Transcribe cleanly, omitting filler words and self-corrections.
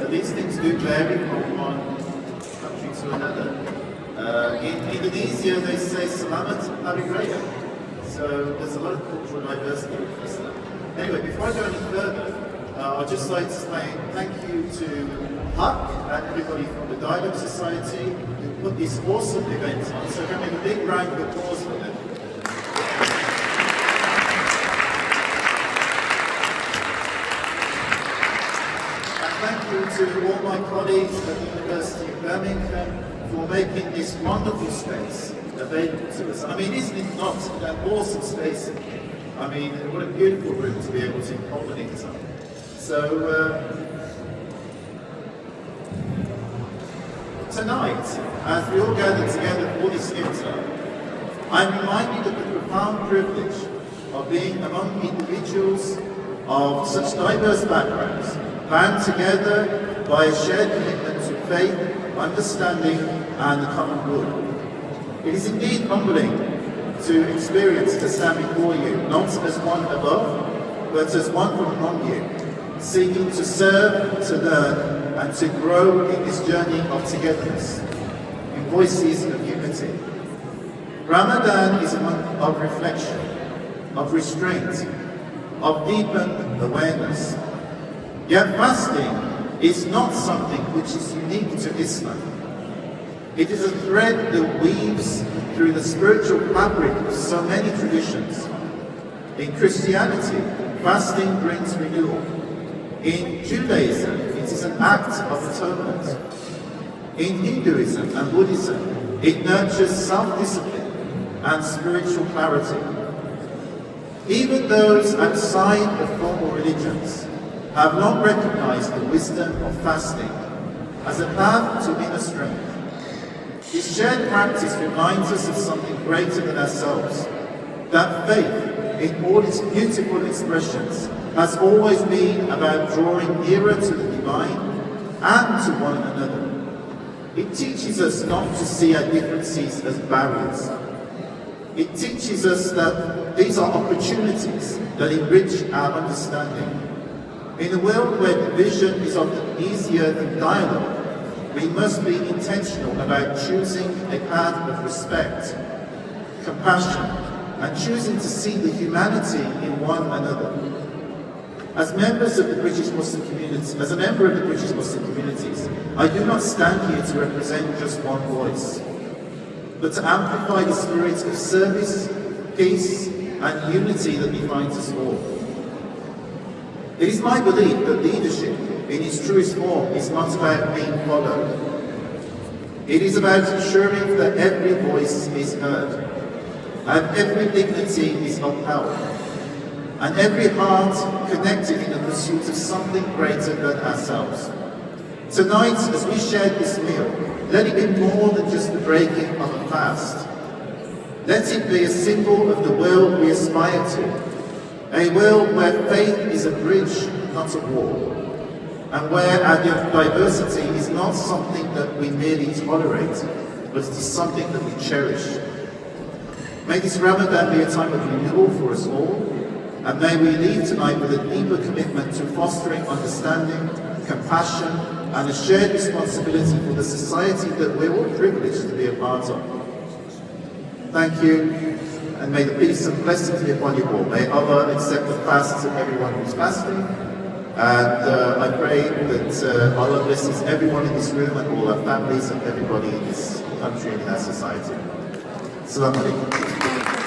These things do vary from one country to another. In Indonesia, they say Selamat Hari Raya. So there's a lot of cultural diversity with Islam. Anyway, before I go any further, I'd just like to say thank you to Hakk and everybody from the Dialogue Society who put this awesome event on. So can we have a big round of applause for them? Thank you to all my colleagues at the University of Birmingham for making this wonderful space available to us. I mean, isn't it not an awesome space? I mean, what a beautiful room to be able to accommodate it on. So, tonight, as we all gather together for this Iftar, I'm reminded of the profound privilege of being among individuals of such diverse backgrounds, bound together by a shared commitment to faith, understanding, and the common good. It is indeed humbling to experience to stand before you, not as one above, but as one from among you, seeking to serve, to learn, and to grow in this journey of togetherness, in voices of unity. Ramadan is a month of reflection, of restraint, of deepened awareness. Yet fasting is not something which is unique to Islam. It is a thread that weaves through the spiritual fabric of so many traditions. In Christianity, fasting brings renewal. In Judaism, it is an act of atonement. In Hinduism and Buddhism, it nurtures self-discipline and spiritual clarity. Even those outside of formal religions have long recognized the wisdom of fasting as a path to inner strength. This shared practice reminds us of something greater than ourselves, that faith, in all its beautiful expressions, has always been about drawing nearer to the divine and to one another. It teaches us not to see our differences as barriers. It teaches us that these are opportunities that enrich our understanding. In a world where division is often easier than dialogue, we must be intentional about choosing a path of respect, compassion, and choosing to see the humanity in one another. As members of the British Muslim community, as a member of the British Muslim communities, I do not stand here to represent just one voice, but to amplify the spirit of service, peace, and unity that defines us all. It is my belief that leadership, in its truest form, is not about being followed. It is about ensuring that every voice is heard, and every dignity is upheld, and every heart connected in the pursuit of something greater than ourselves. Tonight, as we share this meal, let it be more than just the breaking of a fast. Let it be a symbol of the world we aspire to, a world where faith is a bridge, not a wall, and where our diversity is not something that we merely tolerate, but it is something that we cherish. May this Ramadan be a time of renewal for us all, and may we leave tonight with a deeper commitment to fostering understanding, compassion, and a shared responsibility for the society that we're all privileged to be a part of. Thank you. And may the peace and blessings be upon you all. May Allah accept the fasts of everyone who's fasting. And I pray that Allah blesses everyone in this room and all our families and everybody in this country and in our society. Assalamu alaikum.